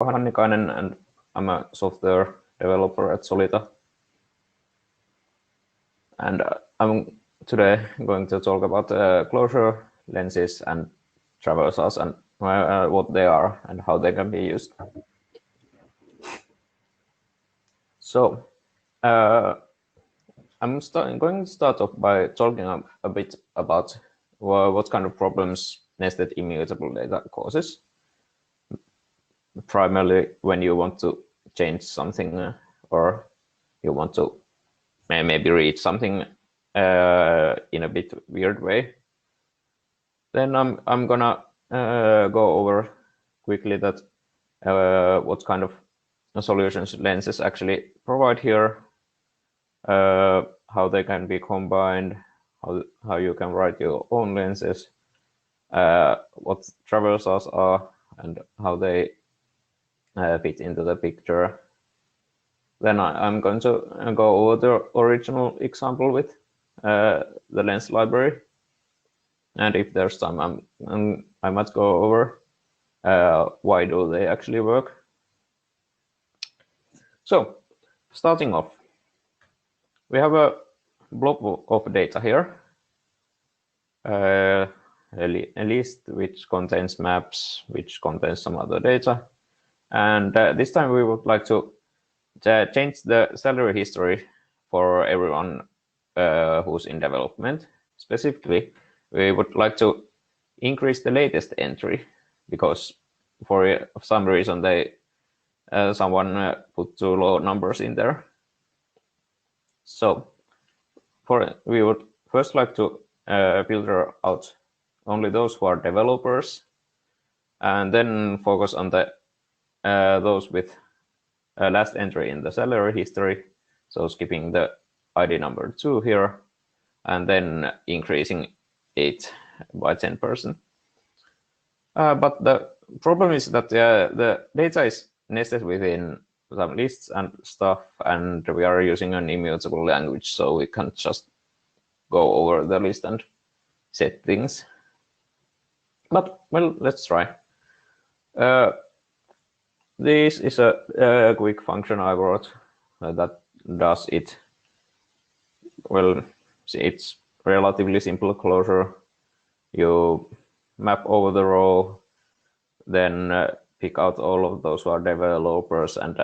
Hannikainen, and I'm a software developer at Solita. And I'm today going to talk about Clojure, lenses, and traversals, and what they are and how they can be used. So I'm going to start off by talking a bit about what kind of problems nested immutable data causes. Primarily when you want to change something or you want to maybe read something in a bit weird way. Then I'm gonna go over quickly that what kind of solutions lenses actually provide here, how they can be combined, how you can write your own lenses, what traversals are, and how they fit into the picture. Then I'm going to go over the original example with the lens library, and if there's time, I might go over why do they actually work. So, starting off, we have a blob of data here, a list which contains maps, which contains some other data, and this time we would like to change the salary history for everyone who's in development. Specifically, we would like to increase the latest entry because for some reason someone put too low numbers in there. So we would first like to filter out only those who are developers, and then focus on those with last entry in the salary history, so skipping the ID number 2 here, and then increasing it by 10%. But the problem is that the data is nested within some lists and stuff, and we are using an immutable language, so we can't just go over the list and set things. But, well, let's try. This is a quick function I wrote that does it. Well, see, it's relatively simple Clojure. You map over the row, then pick out all of those who are developers and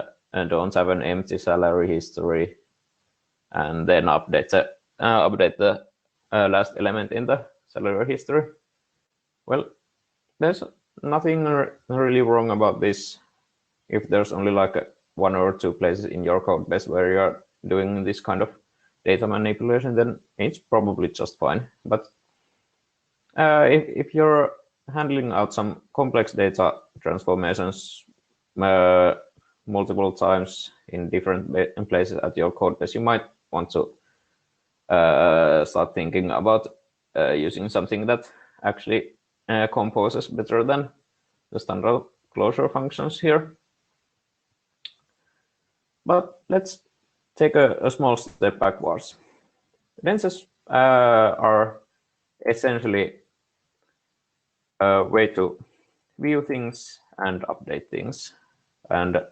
don't have an empty salary history, and then update the last element in the salary history. Well, there's nothing really wrong about this. If there's only like one or two places in your code base where you're doing this kind of data manipulation, then it's probably just fine. But if you're handling out some complex data transformations multiple times in different places at your code base, you might want to start thinking about using something that actually composes better than the standard Clojure functions here. But let's take a small step backwards. Lenses are essentially a way to view things and update things. And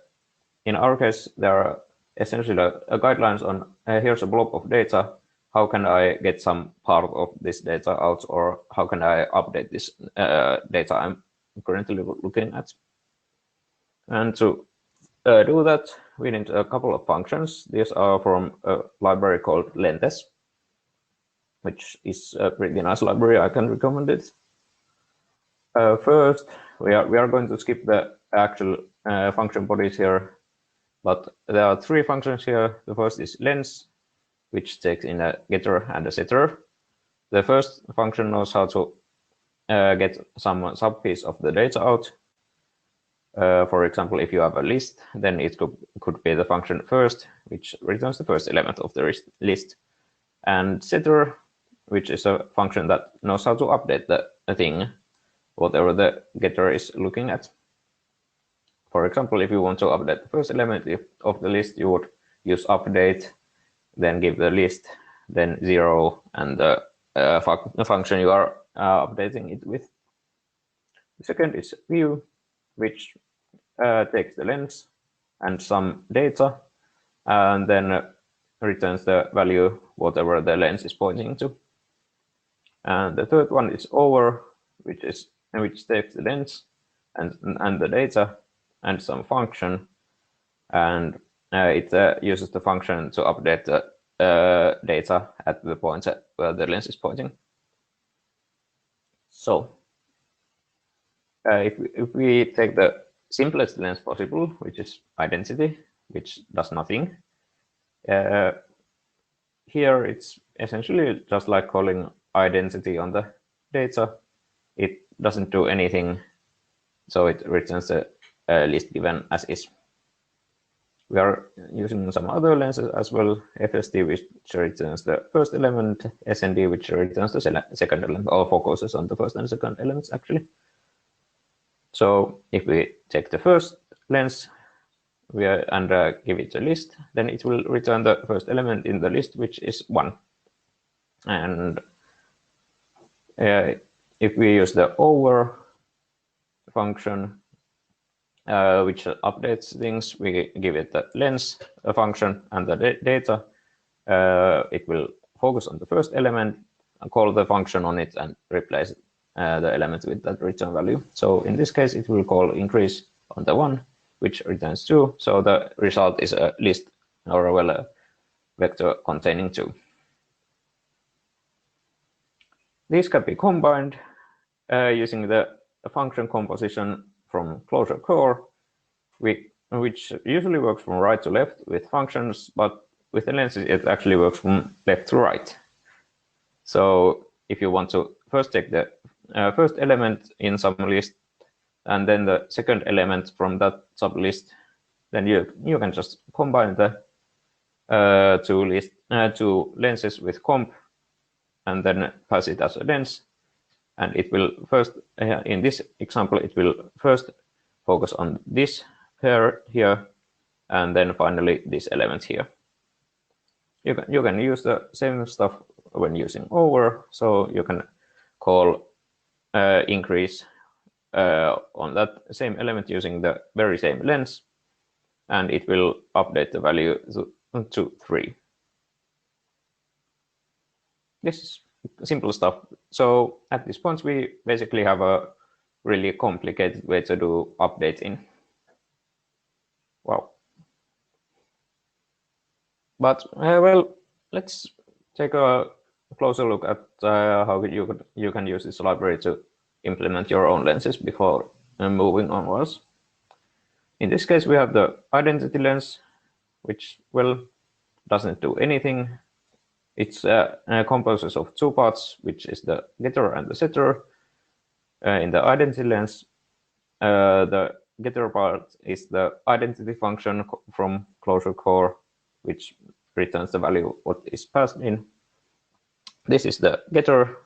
in our case, there are essentially guidelines on here's a blob of data. How can I get some part of this data out, or how can I update this data I'm currently looking at? And to do that, we need a couple of functions. These are from a library called lentes, which is a pretty nice library. I can recommend it. First, we are going to skip the actual function bodies here, but there are three functions here. The first is lens, which takes in a getter and a setter. The first function knows how to get some subpiece of the data out. For example, if you have a list, then it could be the function first, which returns the first element of the list, and setter, which is a function that knows how to update the thing, whatever the getter is looking at. For example, if you want to update the first element of the list, you would use update, then give the list, then 0, and the function you are updating it with. The second is view, which takes the lens and some data, and then returns the value whatever the lens is pointing to. And the third one is over, which takes the lens and the data and some function, and it uses the function to update the data at the point where the lens is pointing. So if we take the simplest lens possible, which is identity, which does nothing, here it's essentially just like calling identity on the data. It doesn't do anything, so it returns the list given as is. We are using some other lenses as well, FSD, which returns the first element, SND, which returns the second element, or focuses on the first and second elements, actually. So if we take the first lens and give it a list, then it will return the first element in the list, which is 1. And if we use the over function, which updates things, we give it the lens function and the data. It will focus on the first element, call the function on it, and replace the element with that return value. So in this case, it will call increase on the 1, which returns 2. So the result is a list, or a vector containing 2. These can be combined using the function composition from Clojure core, which usually works from right to left with functions, but with the lenses it actually works from left to right. So if you want to first take the first element in some list and then the second element from that sublist, then you can just combine the two lenses with comp and then pass it as a lens. And it will first, in this example, it will first focus on this pair here, and then finally this element here. You can use the same stuff when using over, so you can call increase on that same element using the very same lens, and it will update the value to 3. This is simple stuff. So at this point, we basically have a really complicated way to do updating. Wow. But well, let's take a closer look at how you can use this library to implement your own lenses before moving onwards. In this case, we have the identity lens, which, well, doesn't do anything. It's composes of 2 parts, which is the getter and the setter. In the identity lens, the getter part is the identity function from Clojure core, which returns the value what is passed in. This is the getter.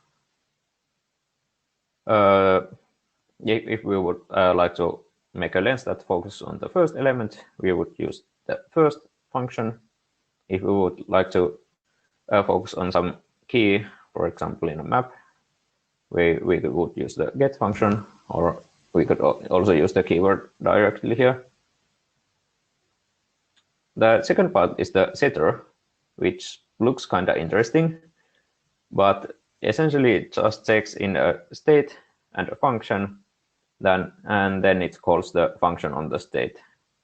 If we would like to make a lens that focuses on the first element, we would use the first function. If we would like to focus on some key, for example, in a map, we would use the get function, or we could also use the keyword directly here. The second part is the setter, which looks kind of interesting, but essentially it just takes in a state and a function, and then it calls the function on the state.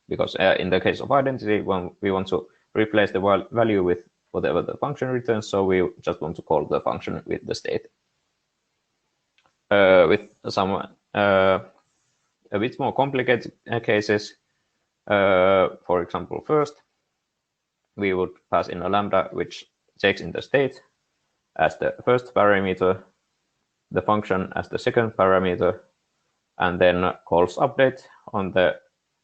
Because in the case of identity, when we want to replace the value with whatever the function returns, so we just want to call the function with the state. With some a bit more complicated cases, for example, first, we would pass in a lambda which takes in the state as the first parameter, the function as the second parameter, and then calls update on the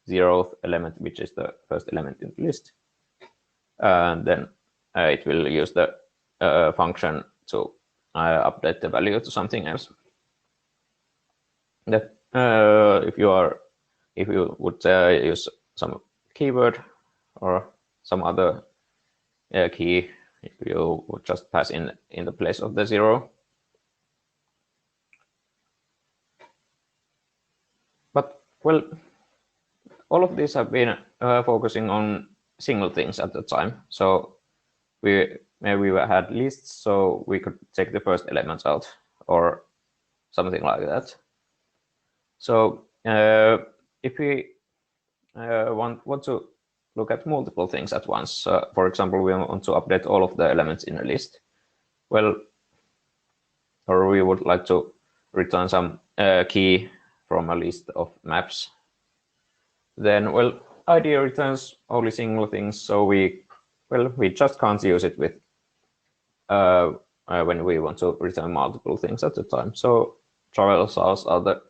0th element, which is the first element in the list. And then it will use the function to update the value to something else. That if you would use some keyword or some other key, you would just pass in the place of the 0. But well, all of these have been focusing on single things at the time. So we had lists, so we could take the first elements out or something like that. So if we want to look at multiple things at once, for example, we want to update all of the elements in a list, well, or we would like to return some key from a list of maps, then, well, ID returns only single things, so we just can't use it with when we want to return multiple things at a time. So traversals are the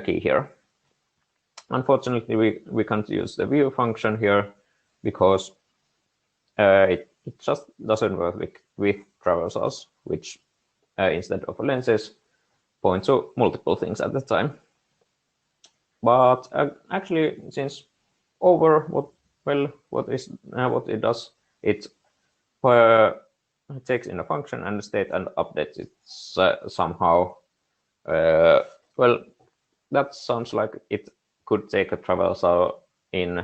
key here. Unfortunately, we can't use the view function here because it just doesn't work with traversals, which instead of lenses point to multiple things at the time. But actually, since over what it does, it takes in a function and state and updates it somehow. Well, that sounds like it could take a traversal in,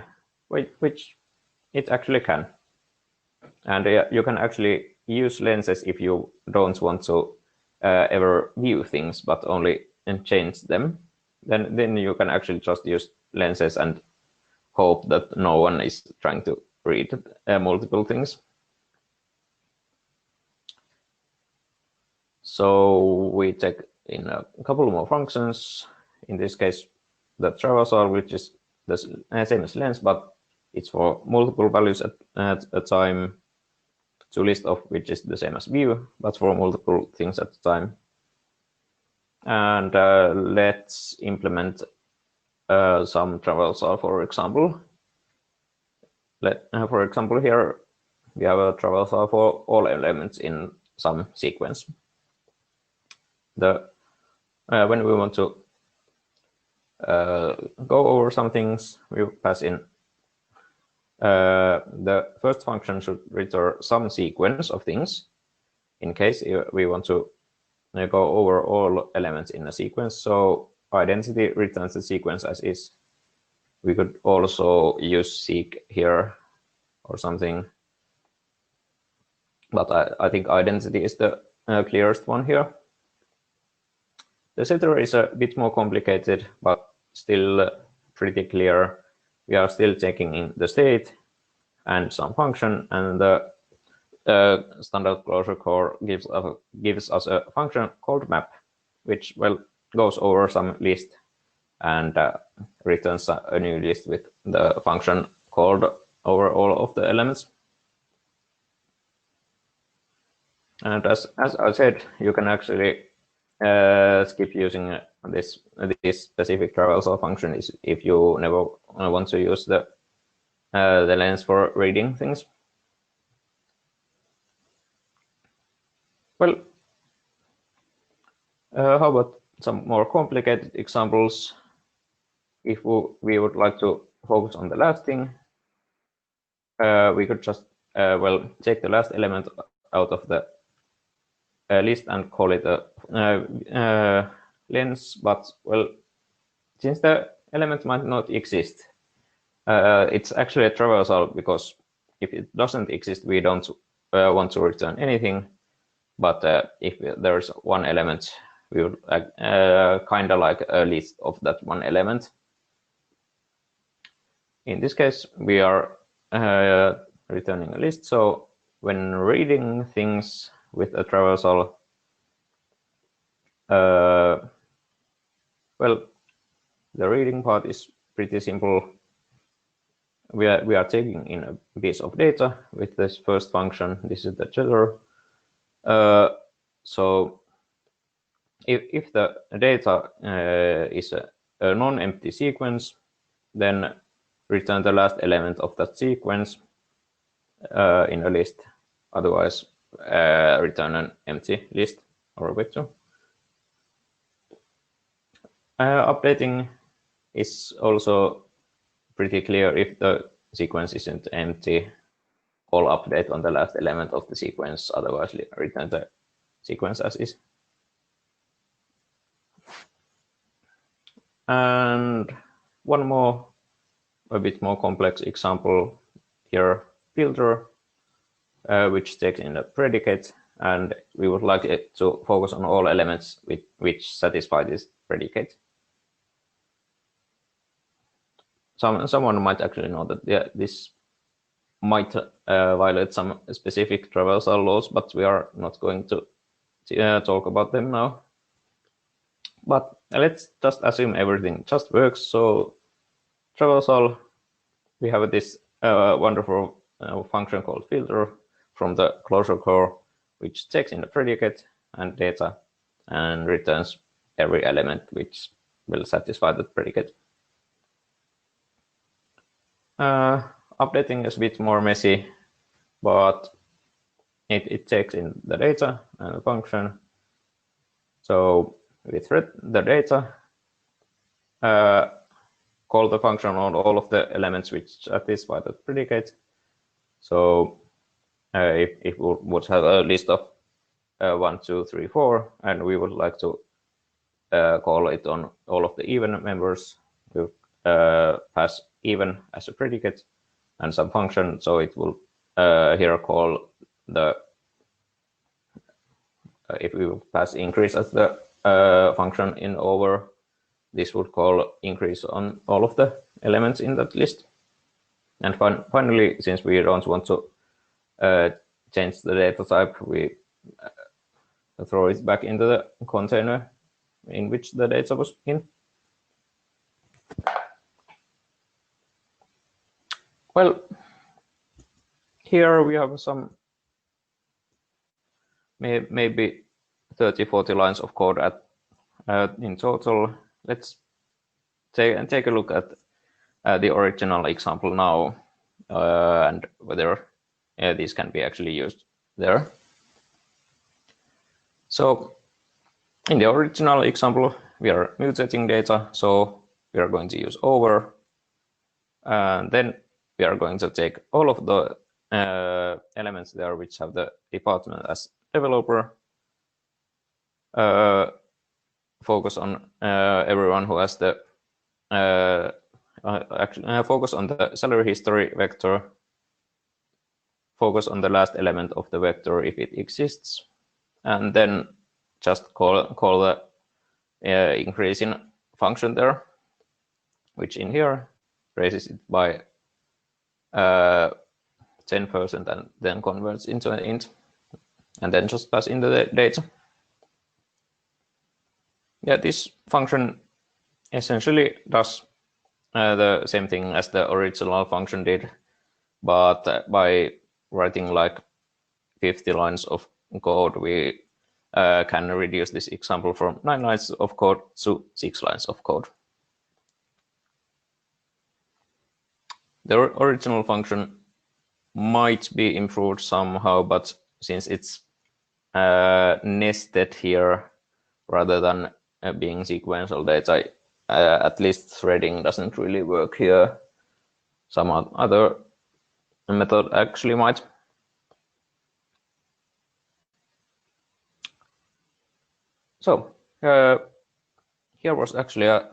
which it actually can. And you can actually use lenses if you don't want to ever view things, but only change them. Then you can actually just use lenses and hope that no one is trying to read multiple things. So we take in a couple more functions. In this case, the traversal, which is the same as lens, but it's for multiple values at a time. To list of which is the same as view, but for multiple things at a time. And let's implement some traversal, for example. For example, here we have a traversal for all elements in some sequence. When we want to go over some things, we pass in the first function should return some sequence of things in case we want to go over all elements in a sequence. So identity returns the sequence as is. We could also use seek here or something, but I think identity is the clearest one here. The setter is a bit more complicated, but still pretty clear. We are still taking in the state and some function, and the standard Clojure core gives us a function called map, which goes over some list and returns a new list with the function called over all of the elements. And as I said, you can actually skip using this specific traversal function if you never want to use the lens for reading things. Well, how about some more complicated examples? If we would like to focus on the last thing, we could just take the last element out of the list and call it a lens. But since the element might not exist, it's actually a traversal, because if it doesn't exist, we don't want to return anything. But if there's one element, we would kind of like a list of that one element. In this case, we are returning a list. So when reading things with a traversal, the reading part is pretty simple. We are taking in a piece of data with this first function. This is the jitter. So if the data is a non-empty sequence, then return the last element of that sequence in a list. Otherwise, return an empty list or a vector. Updating is also pretty clear. If the sequence isn't empty, call update on the last element of the sequence. Otherwise, return the sequence as is. And one more a bit more complex example here, filter, which takes in a predicate, and we would like it to focus on all elements which satisfy this predicate. Someone might actually know that this might violate some specific traversal laws, but we are not going to talk about them now. But let's just assume everything just works. So traversal, we have this wonderful function called filter from the Clojure core, which takes in the predicate and data and returns every element which will satisfy the predicate. Updating is a bit more messy, but it takes in the data and the function. So we thread the data, call the function on all of the elements which satisfy the predicate. So if we would have a list of 1, 2, 3, 4, and we would like to call it on all of the even members, we pass even as a predicate and some function, so it will here call the if we pass increase as the function in over, this would call increase on all of the elements in that list. And finally, since we don't want to change the data type, we throw it back into the container in which the data was in. Well, here we have some maybe 30-40 lines of code in total. Let's take a look at the original example now and whether these can be actually used there. So in the original example, we are mutating data, so we are going to use over, and then we are going to take all of the elements there which have the department as developer, focus on everyone who has the focus on the salary history vector, focus on the last element of the vector if it exists, and then just call the increasing function there, which in here raises it by 10% and then converts into an int, and then just pass in the data. Yeah, this function essentially does the same thing as the original function did, but by writing like 50 lines of code, we can reduce this example from 9 lines of code to 6 lines of code. The original function might be improved somehow, but since it's nested here rather than being sequential data, at least threading doesn't really work here. Some other method actually might. So here was actually a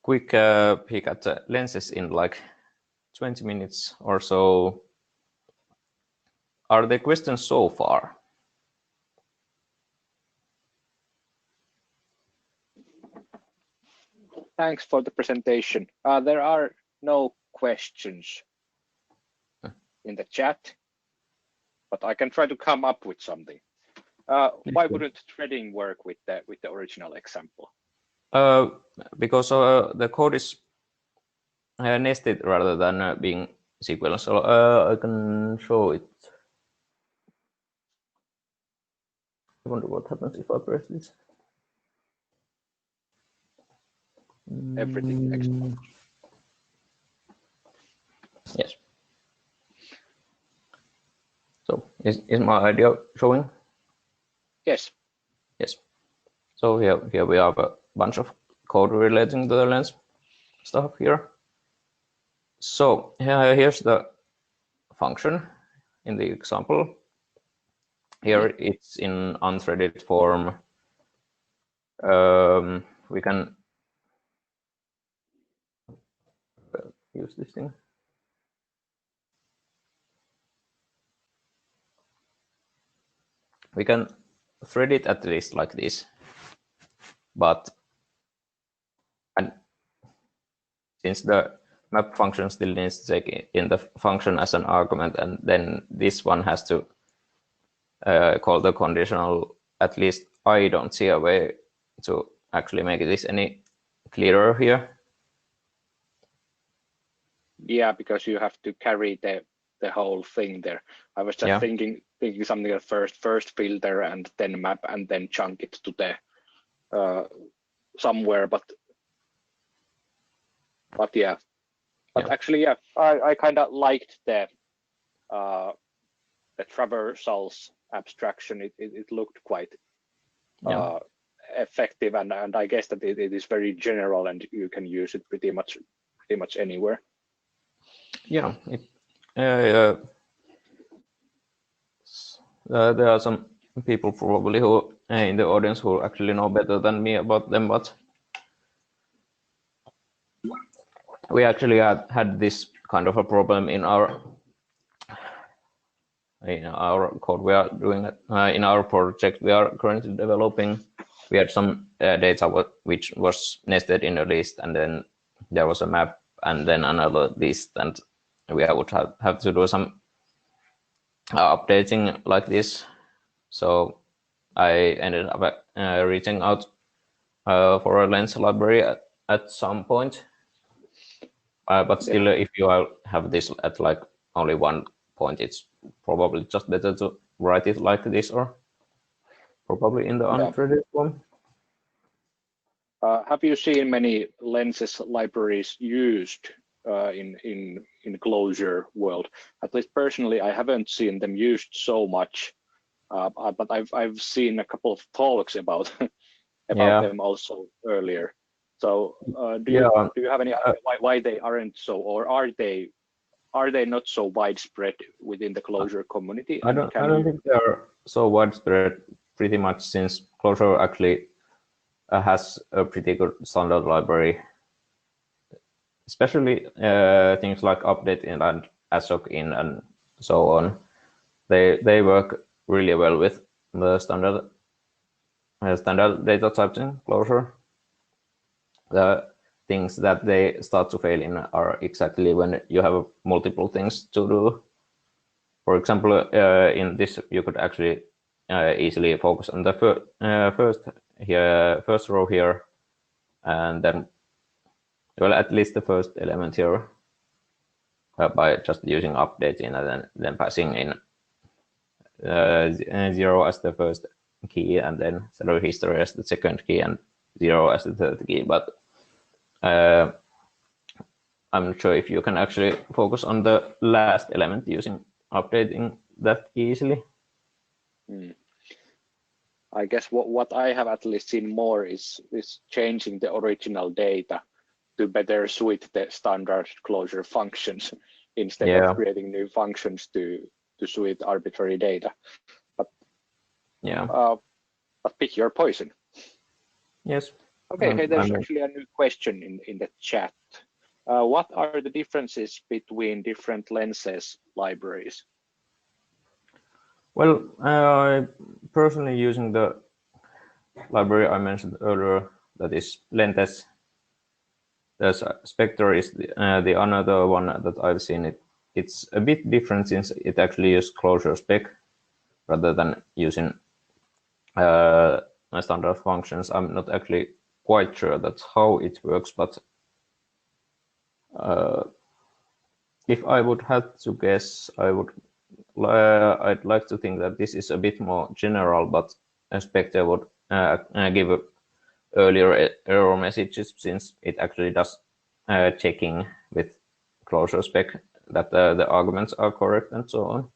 quick peek at the lenses in like 20 minutes or so. Are there questions so far? Thanks for the presentation. There are no questions in the chat, but I can try to come up with something. Why wouldn't threading work with the original example? Because the code is nested rather than being sequential. So I can show it. I wonder what happens if I press this. Everything explodes. Yes. So is my idea showing? Yes. Yes. So here we have a bunch of code relating to the lens stuff here. So here's the function in the example. Here it's in unthreaded form. We can use this thing. We can thread it at least like this, but and since the map function still needs to take in the function as an argument, and then this one has to call the conditional, at least I don't see a way to actually make this any clearer here. Yeah, because you have to carry the whole thing there. I was just thinking something at first filter and then map and then chunk it to the somewhere, but yeah. But actually, yeah, I kind of liked the traversals abstraction. It looked quite effective, and I guess that it is very general, and you can use it pretty much anywhere. Yeah, there are some people probably who in the audience who actually know better than me about them, but we actually had this kind of a problem in our code we are doing in our project we are currently developing. We had some data which was nested in a list, and then there was a map and then another list, and we would have to do some updating like this. So I ended up reaching out for a lens library at some point. But still, if you have this at like only one point, it's probably just better to write it like this, or probably in the unthreaded form. Have you seen many lenses libraries used in Clojure world? At least personally, I haven't seen them used so much, but I've seen a couple of talks about them also earlier. So do you have any idea why they aren't so, or are they not so widespread within the Clojure community? I don't think they are so widespread, pretty much, since Clojure actually has a pretty good standard library, especially things like update in and assoc in and so on. They work really well with the standard data types in Clojure. The things that they start to fail in are exactly when you have multiple things to do. For example, in this, you could actually easily focus on the first row here, and then, well, at least the first element here, by just using update in and then passing in 0 as the first key, and then salary history as the second key, and 0 as the third key. But I'm not sure if you can actually focus on the last element using updating that easily. I guess what I have at least seen more is changing the original data to better suit the standard Clojure functions instead of creating new functions to suit arbitrary data. But but pick your poison. Yes. Okay, there's actually a new question in the chat. What are the differences between different lenses libraries? Well, personally using the library I mentioned earlier, that is Lentes. There's Spectre is the another one that I've seen. It's a bit different since it actually uses Clojure spec rather than using standard functions. I'm not actually quite sure that's how it works, but if I would have to guess, I'd like to think that this is a bit more general, but Spectre would give earlier error messages, since it actually does checking with Clojure spec that the arguments are correct and so on.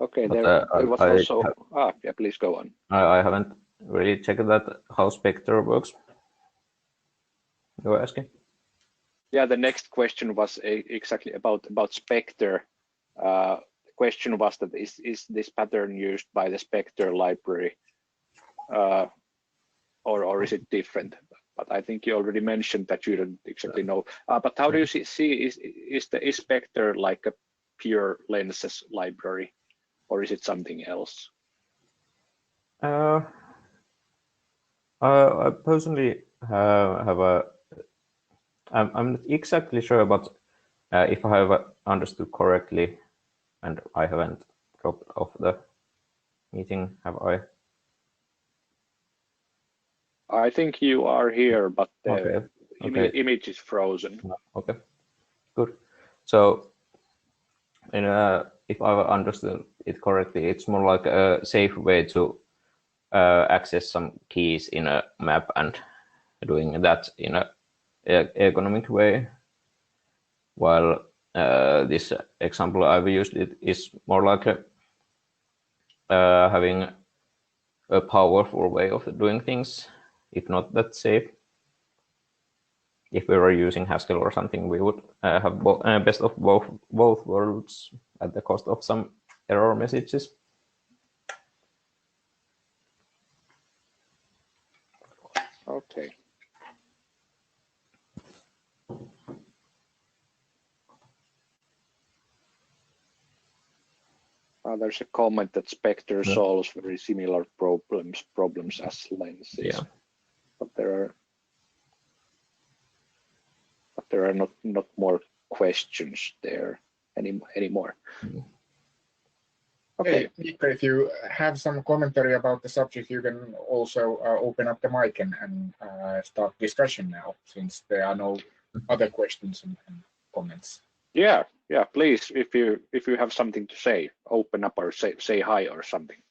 Okay, there was also. Yeah, please go on. I haven't really checked that how Spectre works. You're asking? Yeah, the next question was exactly about Spectre. The question was that is this pattern used by the Spectre library, or is it different? but I think you already mentioned that you don't exactly know. But how do you see is the Inspector like a pure lenses library, or is it something else? I personally have a. I'm not exactly sure, but if I have understood correctly, and I haven't dropped off the meeting, have I? I think you are here, but the Okay. image is frozen. Okay, good. So, if I understood it correctly, it's more like a safe way to access some keys in a map and doing that in a ergonomic way. While this example I've used it is more like having a powerful way of doing things, if not that safe. If we were using Haskell or something, we would have best of both worlds at the cost of some error messages. Okay. There's a comment that Spectre solves very similar problems as lenses. Yeah. But there are not more questions there anymore. Okay, Mikko, if you have some commentary about the subject, you can also open up the mic and start discussion now, since there are no other questions and comments. Yeah, please, if you have something to say, open up or say hi or something.